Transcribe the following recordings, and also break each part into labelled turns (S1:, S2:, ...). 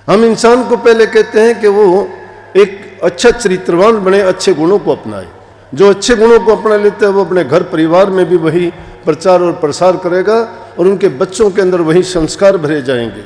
S1: हम इंसान को पहले कहते हैं कि वो एक अच्छा चरित्रवान बने, अच्छे गुणों को अपनाए। जो अच्छे गुणों को अपना लेता है वो अपने घर परिवार में भी वही प्रचार और प्रसार करेगा और उनके बच्चों के अंदर वही संस्कार भरे जाएंगे।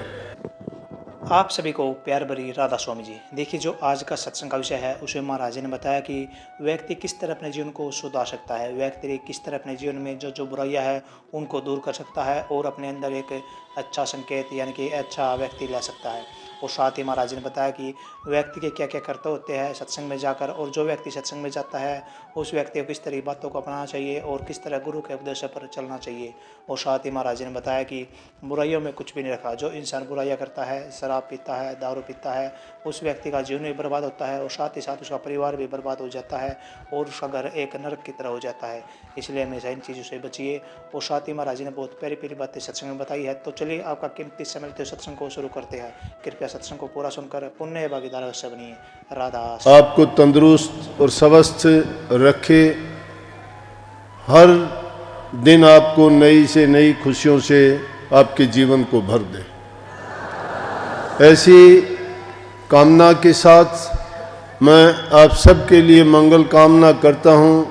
S2: आप सभी को प्यार भरी राधा स्वामी जी। देखिए, जो आज का सत्संग का विषय है उसमें महाराज जी ने बताया कि व्यक्ति किस तरह अपने जीवन को सुधार सकता है, व्यक्ति किस तरह अपने जीवन में जो जो बुराइयां है उनको दूर कर सकता है और अपने अंदर एक अच्छा संकेत यानी कि अच्छा व्यक्ति ला सकता है। और साथ ही महाराज जी ने बताया कि व्यक्ति के क्या क्या कर्तव्य होते हैं सत्संग में जाकर, और जो व्यक्ति सत्संग में जाता है उस व्यक्ति को किस तरह की बातों को अपनाना चाहिए और किस तरह गुरु के उपदेश पर चलना चाहिए। और साथ ही महाराज जी ने बताया कि बुराइयों में कुछ भी नहीं रखा। जो इंसान बुराइयां करता है, शराब पीता है, दारू पीता है, उस व्यक्ति का जीवन भी बर्बाद होता है और साथ ही साथ उसका परिवार भी बर्बाद हो जाता है और उसका घर एक नरक की तरह हो जाता है। इसलिए हमेशा इन चीज़ों से बचिए। और साथ ही महाराज जी ने बहुत प्यारी प्यारी बातें सत्संग में बताई है। तो चलिए, आपका कीमती समय लेते सत्संग को शुरू करते हैं। कृपया सत्संग को पूरा सुनकर पुण्य भागीदार अवश्य बनिए। राधा
S1: आपको तंदुरुस्त और स्वस्थ रखे, हर दिन आपको नई से नई खुशियों से आपके जीवन को भर दे। ऐसी कामना के साथ मैं आप सबके लिए मंगल कामना करता हूं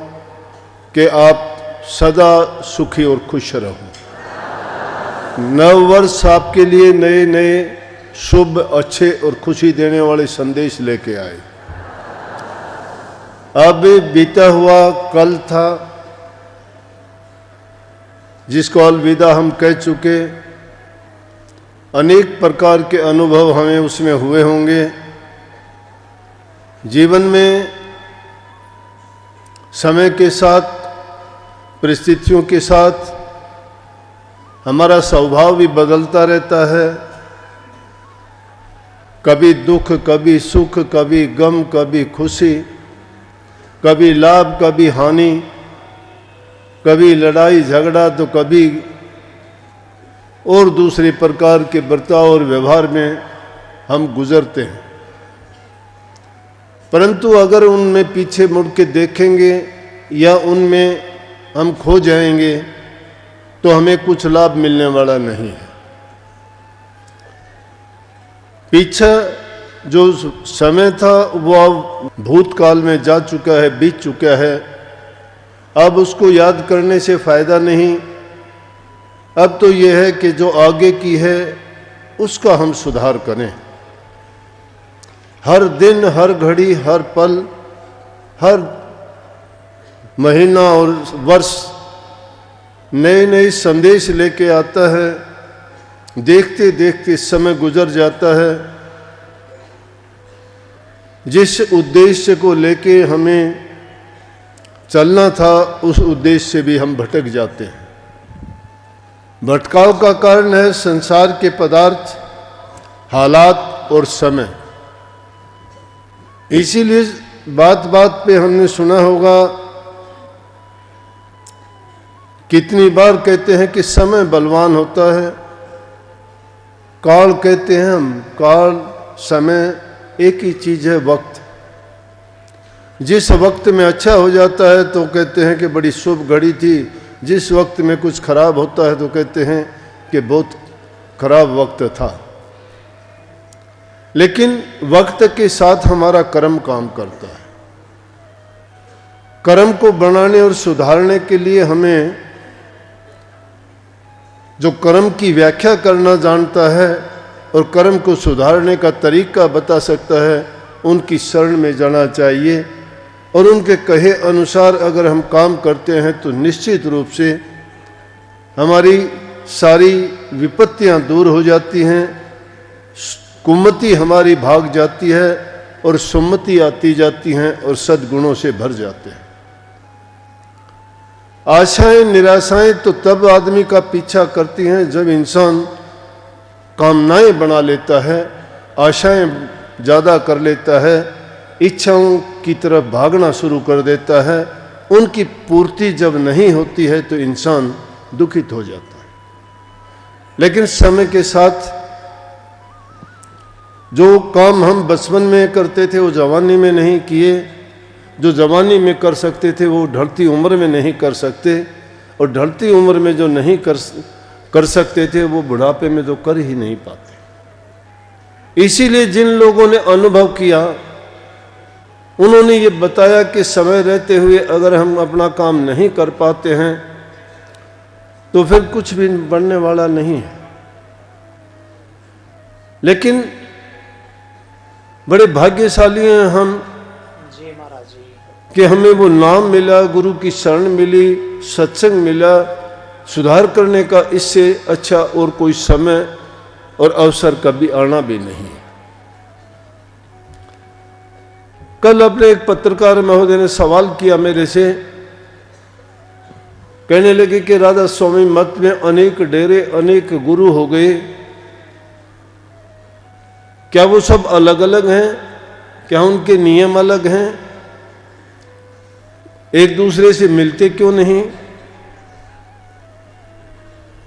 S1: कि आप सदा सुखी और खुश रहो। नव वर्ष आपके लिए नए नए शुभ, अच्छे और खुशी देने वाले संदेश लेके आए। अब बीता हुआ कल था जिसको अलविदा हम कह चुके। अनेक प्रकार के अनुभव हमें उसमें हुए होंगे। जीवन में समय के साथ, परिस्थितियों के साथ हमारा स्वभाव भी बदलता रहता है। कभी दुख, कभी सुख, कभी गम, कभी खुशी, कभी लाभ, कभी हानि, कभी लड़ाई झगड़ा, तो कभी और दूसरे प्रकार के बर्ताव और व्यवहार में हम गुजरते हैं। परंतु अगर उनमें पीछे मुड़ के देखेंगे या उनमें हम खो जाएंगे तो हमें कुछ लाभ मिलने वाला नहीं है। पीछे जो समय था वो अब भूतकाल में जा चुका है, बीत चुका है। अब उसको याद करने से फायदा नहीं। अब तो यह है कि जो आगे की है उसका हम सुधार करें। हर दिन, हर घड़ी, हर पल, हर महीना और वर्ष नए नए संदेश लेके आता है। देखते देखते समय गुजर जाता है। जिस उद्देश्य को लेके हमें चलना था उस उद्देश्य से भी हम भटक जाते हैं। भटकाव का कारण है संसार के पदार्थ, हालात और समय। इसीलिए बात बात पे हमने सुना होगा, कितनी बार कहते हैं कि समय बलवान होता है। काल कहते हैं हम, काल, समय एक ही चीज है, वक्त। जिस वक्त में अच्छा हो जाता है तो कहते हैं कि बड़ी शुभ घड़ी थी। जिस वक्त में कुछ खराब होता है तो कहते हैं कि बहुत खराब वक्त था। लेकिन वक्त के साथ हमारा कर्म काम करता है। कर्म को बनाने और सुधारने के लिए हमें जो कर्म की व्याख्या करना जानता है और कर्म को सुधारने का तरीका बता सकता है, उनकी शरण में जाना चाहिए। और उनके कहे अनुसार अगर हम काम करते हैं तो निश्चित रूप से हमारी सारी विपत्तियां दूर हो जाती हैं, कुमति हमारी भाग जाती है और सुमति आती जाती हैं और सद्गुणों से भर जाते हैं। आशाएं, निराशाएं तो तब आदमी का पीछा करती हैं जब इंसान कामनाएं बना लेता है, आशाएं ज़्यादा कर लेता है, इच्छाओं की तरफ भागना शुरू कर देता है। उनकी पूर्ति जब नहीं होती है तो इंसान दुखित हो जाता है। लेकिन समय के साथ जो काम हम बचपन में करते थे वो जवानी में नहीं किए, जो जवानी में कर सकते थे वो ढलती उम्र में नहीं कर सकते, और ढलती उम्र में जो नहीं कर सकते थे वो बुढ़ापे में तो कर ही नहीं पाते। इसीलिए जिन लोगों ने अनुभव किया उन्होंने ये बताया कि समय रहते हुए अगर हम अपना काम नहीं कर पाते हैं तो फिर कुछ भी बनने वाला नहीं है। लेकिन बड़े भाग्यशाली हैं हम
S2: जी महाराज जी,
S1: कि हमें वो नाम मिला, गुरु की शरण मिली, सत्संग मिला। सुधार करने का इससे अच्छा और कोई समय और अवसर कभी आना भी नहीं। कल अपने एक पत्रकार महोदय ने सवाल किया मेरे से, कहने लगे कि राधा स्वामी मत में अनेक डेरे, अनेक गुरु हो गए, क्या वो सब अलग अलग हैं? क्या उनके नियम अलग हैं? एक दूसरे से मिलते क्यों नहीं?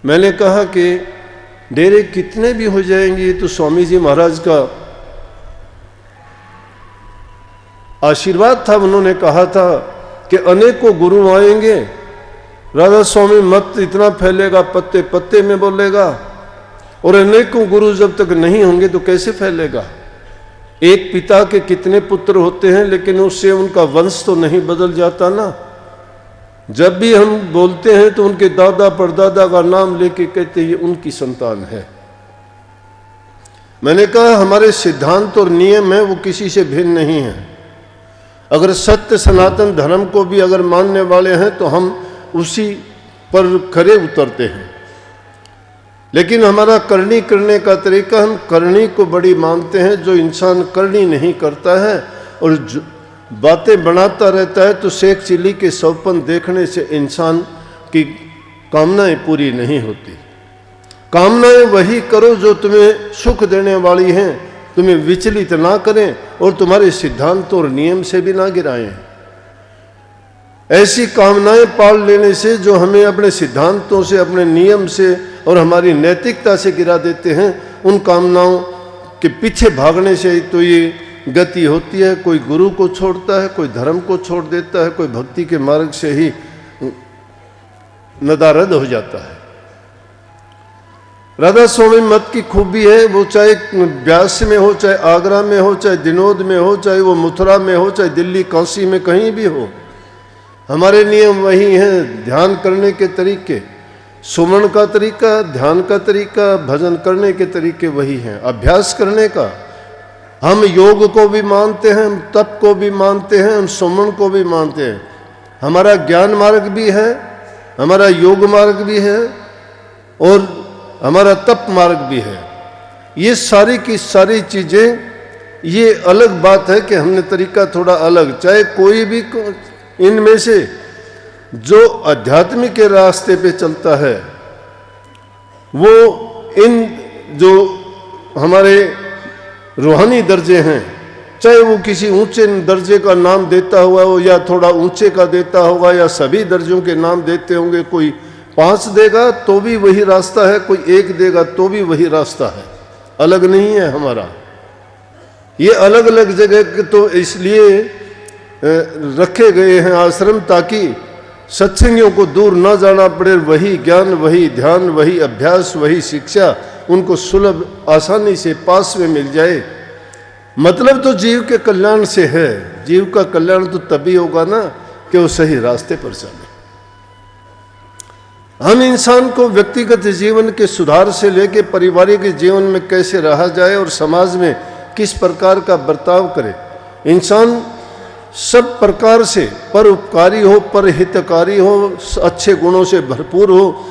S1: मैंने कहा कि डेरे कितने भी हो जाएंगे, ये तो स्वामी जी महाराज का आशीर्वाद था। उन्होंने कहा था कि अनेकों गुरु आएंगे, राधा स्वामी मत इतना फैलेगा, पत्ते पत्ते में बोलेगा, और अनेकों गुरु जब तक नहीं होंगे तो कैसे फैलेगा? एक पिता के कितने पुत्र होते हैं, लेकिन उससे उनका वंश तो नहीं बदल जाता ना। जब भी हम बोलते हैं तो उनके दादा परदादा का नाम लेके कहते ये उनकी संतान है। मैंने कहा हमारे सिद्धांत और नियम है वो किसी से भिन्न नहीं है। अगर सत्य सनातन धर्म को भी अगर मानने वाले हैं तो हम उसी पर खरे उतरते हैं। लेकिन हमारा करनी करने का तरीका, हम करनी को बड़ी मानते हैं। जो इंसान करनी नहीं करता है और बातें बनाता रहता है तो शेख चिल्ली के सौपन देखने से इंसान की कामनाएं पूरी नहीं होती। कामनाएं वही करो जो तुम्हें सुख देने वाली हैं, तुम्हें विचलित ना करें और तुम्हारे सिद्धांतों और नियम से भी ना गिराएं। ऐसी कामनाएं पाल लेने से जो हमें अपने सिद्धांतों से, अपने नियम से और हमारी नैतिकता से गिरा देते हैं, उन कामनाओं के पीछे भागने से तो ये गति होती है। कोई गुरु को छोड़ता है, कोई धर्म को छोड़ देता है, कोई भक्ति के मार्ग से ही नदारद हो जाता है। राधा स्वामी मत की खूबी है, वो चाहे ब्यास में हो, चाहे आगरा में हो, चाहे दिनोद में हो, चाहे वो मथुरा में हो, चाहे दिल्ली काशी में कहीं भी हो, हमारे नियम वही हैं। ध्यान करने के तरीके, सुमन का तरीका, ध्यान का तरीका, भजन करने के तरीके वही हैं। अभ्यास करने का, हम योग को भी मानते हैं, हम तप को भी मानते हैं, हम सुमन को भी मानते हैं। हमारा ज्ञान मार्ग भी है, हमारा योग मार्ग भी है और हमारा तप मार्ग भी है। ये सारी की सारी चीज़ें, ये अलग बात है कि हमने तरीका थोड़ा अलग, चाहे कोई भी इनमें से जो आध्यात्मिक के रास्ते पे चलता है वो इन जो हमारे रूहानी दर्जे हैं, चाहे वो किसी ऊंचे दर्जे का नाम देता हुआ हो या थोड़ा ऊंचे का देता होगा या सभी दर्जों के नाम देते होंगे, कोई 5 देगा तो भी वही रास्ता है, कोई 1 देगा तो भी वही रास्ता है, अलग नहीं है हमारा। ये अलग अलग जगह के तो इसलिए रखे गए हैं आश्रम ताकि सत्संगियों को दूर न जाना पड़े। वही ज्ञान, वही ध्यान, वही अभ्यास, वही शिक्षा उनको सुलभ आसानी से पास में मिल जाए। मतलब तो जीव के कल्याण से है। जीव का कल्याण तो तभी होगा ना कि वो सही रास्ते पर चले। हम इंसान को व्यक्तिगत जीवन के सुधार से लेकर पारिवारिक जीवन में कैसे रहा जाए और समाज में किस प्रकार का बर्ताव करे। इंसान सब प्रकार से परोपकारी हो, परहितकारी हो, अच्छे गुणों से भरपूर हो,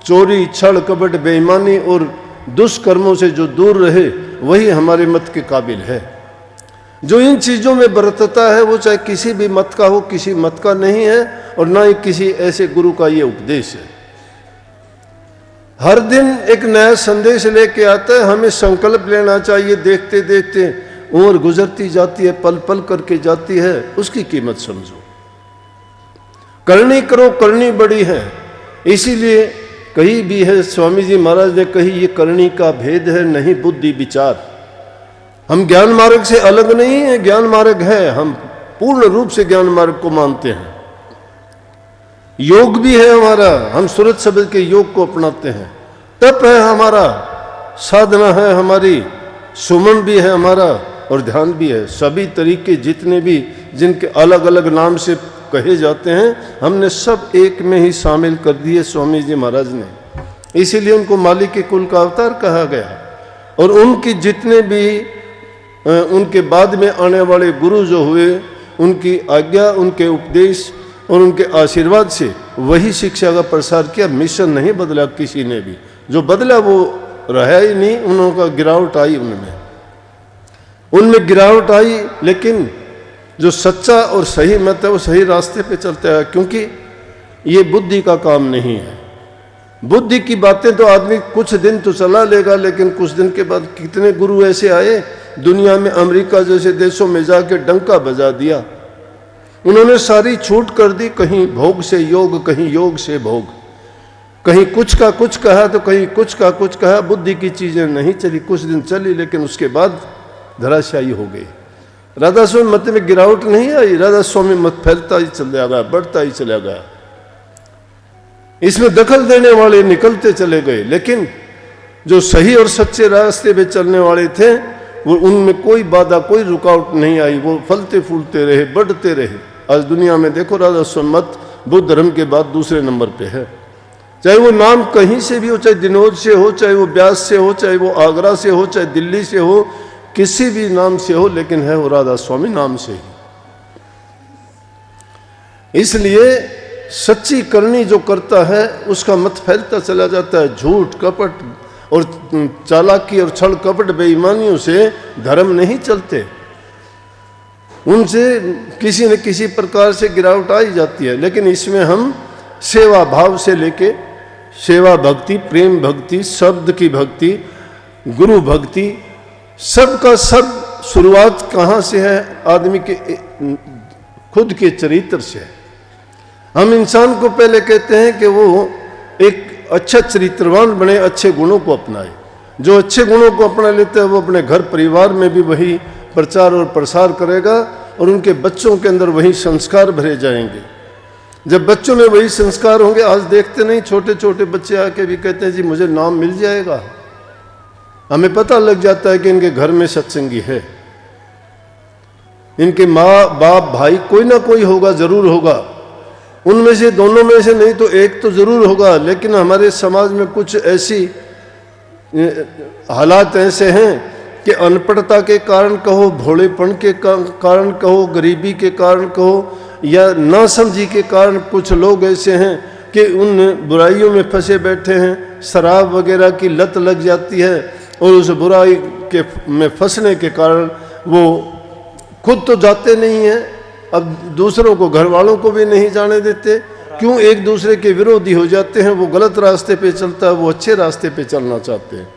S1: चोरी, छल, कपट, बेईमानी और दुष्कर्मों से जो दूर रहे वही हमारे मत के काबिल है। जो इन चीज़ों में बरतता है वो चाहे किसी भी मत का हो, किसी मत का नहीं है और ना ही किसी ऐसे गुरु का ये उपदेश है। हर दिन एक नया संदेश लेके आता है। हमें संकल्प लेना चाहिए। देखते देखते उम्र गुजरती जाती है, पल पल करके जाती है, उसकी कीमत समझो। करनी करो, करनी बड़ी है। इसीलिए कही भी है, स्वामी जी महाराज ने कही, ये करनी का भेद है नहीं बुद्धि विचार। हम ज्ञान मार्ग से अलग नहीं है, ज्ञान मार्ग है, हम पूर्ण रूप से ज्ञान मार्ग को मानते हैं। योग भी है हमारा, हम सूरत शब्द के योग को अपनाते हैं। तप है हमारा, साधना है हमारी, सुमन भी है हमारा और ध्यान भी है। सभी तरीके जितने भी जिनके अलग अलग नाम से कहे जाते हैं, हमने सब एक में ही शामिल कर दिए स्वामी जी महाराज ने। इसीलिए उनको माली के कुल का अवतार कहा गया। और उनकी जितने भी उनके बाद में आने वाले गुरु जो हुए, उनकी आज्ञा, उनके उपदेश और उनके आशीर्वाद से वही शिक्षा का प्रसार किया। मिशन नहीं बदला किसी ने भी, जो बदला वो रहा ही नहीं। उनका गिरावट आई, उनमें गिरावट आई, लेकिन जो सच्चा और सही मत है वो सही रास्ते पे चलता है, क्योंकि ये बुद्धि का काम नहीं है। बुद्धि की बातें तो आदमी कुछ दिन तो चला लेगा, लेकिन कुछ दिन के बाद कितने गुरु ऐसे आए दुनिया में, अमेरिका जैसे देशों में जाके डंका बजा दिया। उन्होंने सारी छूट कर दी, कहीं भोग से योग, कहीं योग से भोग, कहीं कुछ का कुछ कहा तो कहीं कुछ का कुछ कहा। बुद्धि की चीजें नहीं चली, कुछ दिन चली, लेकिन उसके बाद धराशायी हो गई। राधा स्वामी मत में गिरावट नहीं आई, राधा स्वामी मत फैलता ही चला गया, बढ़ता ही चला गया। इसमें दखल देने वाले निकलते चले गए, लेकिन जो सही और सच्चे रास्ते पे चलने वाले थे वो, उनमें कोई बाधा, कोई रुकावट नहीं आई। वो फलते फूलते रहे, बढ़ते रहे। आज दुनिया में देखो, राधा स्वामी मत बुद्ध धर्म के बाद दूसरे नंबर पे है। चाहे वो नाम कहीं से भी हो, चाहे दिनोद से हो, चाहे वो ब्यास से हो, चाहे वो आगरा से हो, चाहे दिल्ली से हो, किसी भी नाम से हो, लेकिन है वो राधा स्वामी नाम से ही। इसलिए सच्ची करनी जो करता है उसका मत फैलता चला जाता है। झूठ, कपट और चालाकी और छल कपट बेईमानियों से धर्म नहीं चलते। उनसे किसी न किसी प्रकार से गिरावट आई जाती है। लेकिन इसमें हम सेवा भाव से लेके सेवा भक्ति, प्रेम भक्ति, शब्द की भक्ति, गुरु भक्ति, सब का सब शुरुआत कहाँ से है? आदमी के खुद के चरित्र से। हम इंसान को पहले कहते हैं कि वो एक अच्छा चरित्रवान बने, अच्छे गुणों को अपनाए। जो अच्छे गुणों को अपना लेता है वो अपने घर परिवार में भी वही प्रचार और प्रसार करेगा और उनके बच्चों के अंदर वही संस्कार भरे जाएंगे। जब बच्चों में वही संस्कार होंगे, आज देखते नहीं छोटे छोटे बच्चे आके भी कहते हैं जी मुझे नाम मिल जाएगा। हमें पता लग जाता है कि इनके घर में सत्संगी है, इनके माँ बाप भाई कोई ना कोई होगा, जरूर होगा। उनमें से, दोनों में से नहीं तो एक तो जरूर होगा। लेकिन हमारे समाज में कुछ ऐसी हालात ऐसे हैं कि अनपढ़ता के कारण कहो, भोलेपन के कारण कहो, गरीबी के कारण कहो, या नासमझी के कारण कुछ लोग ऐसे हैं कि उन बुराइयों में फंसे बैठे हैं। शराब वगैरह की लत लग जाती है और उस बुराई के में फंसने के कारण वो खुद तो जाते नहीं हैं, अब दूसरों को, घर वालों को भी नहीं जाने देते। क्यों? एक दूसरे के विरोधी हो जाते हैं। वो गलत रास्ते पे चलता है, वो अच्छे रास्ते पे चलना चाहते हैं,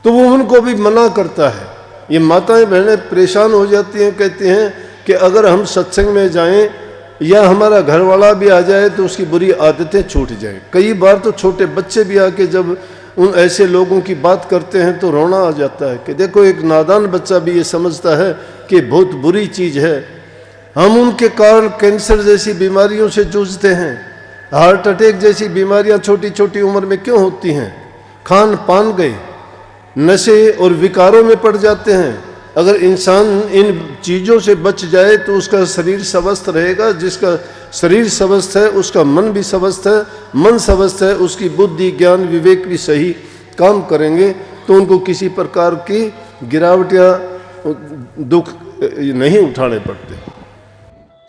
S1: तो वो उनको भी मना करता है। ये माताएं बहनें परेशान हो जाती हैं, कहती हैं कि अगर हम सत्संग में जाएं या हमारा घर वाला भी आ जाए तो उसकी बुरी आदतें छूट जाएं। कई बार तो छोटे बच्चे भी आके जब उन ऐसे लोगों की बात करते हैं तो रोना आ जाता है कि देखो, एक नादान बच्चा भी ये समझता है कि बहुत बुरी चीज़ है। हम उनके कारण कैंसर जैसी बीमारियों से जूझते हैं। हार्ट अटैक जैसी बीमारियां छोटी छोटी उम्र में क्यों होती हैं? खान पान गए, नशे और विकारों में पड़ जाते हैं। अगर इंसान इन चीज़ों से बच जाए तो उसका शरीर स्वस्थ रहेगा। जिसका शरीर स्वस्थ है उसका मन भी स्वस्थ है, मन स्वस्थ है उसकी बुद्धि, ज्ञान, विवेक भी सही काम करेंगे, तो उनको किसी प्रकार की गिरावट या दुख नहीं उठाने पड़ते।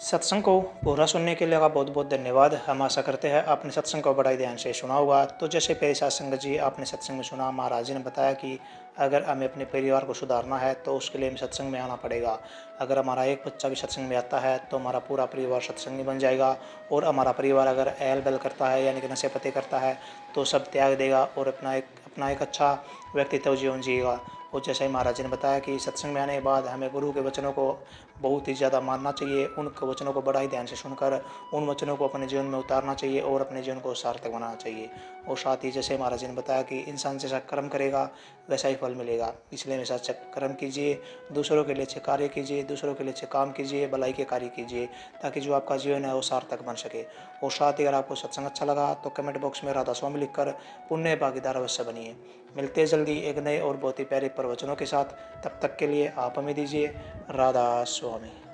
S2: सत्संग को पूरा सुनने के लिए आपका बहुत बहुत धन्यवाद। हम आशा करते हैं आपने सत्संग को बड़े ध्यान से सुना होगा। तो जैसे पहले सत्संग जी आपने सत्संग में सुना, महाराज जी ने बताया कि अगर हमें अपने परिवार को सुधारना है तो उसके लिए हमें सत्संग में आना पड़ेगा। अगर हमारा एक बच्चा भी सत्संग में आता है तो हमारा पूरा परिवार सत्संगी बन जाएगा। और हमारा परिवार अगर अहल बहल करता है यानी कि नशे पते करता है तो सब त्याग देगा और अपना एक अच्छा व्यक्तित्व जीवन जिएगा। और जैसे ही महाराज जी ने बताया कि सत्संग में आने के बाद हमें गुरु के वचनों को बहुत ही ज़्यादा मानना चाहिए, उनके वचनों को बड़ा ही ध्यान से सुनकर उन वचनों को अपने जीवन में उतारना चाहिए और अपने जीवन को सार्थक बनाना चाहिए। और साथ ही जैसे महाराज जी ने बताया कि इंसान जैसा कर्म करेगा वैसा ही फल मिलेगा। इसलिए हमेशा अच्छे कर्म कीजिए, दूसरों के लिए अच्छे कार्य कीजिए, दूसरों के लिए अच्छे काम कीजिए, भलाई के कार्य कीजिए, ताकि जो आपका जीवन है वो सार्थक बन सके। और साथ ही अगर आपको सत्संग अच्छा लगा तो कमेंट बॉक्स में राधा स्वामी लिखकर पुण्य भागीदार अवश्य बनिए। मिलते हैं जल्दी एक नए और बहुत ही प्यारे प्रवचनों के साथ। तब तक के लिए आप हमें दीजिए राधा स्वामी।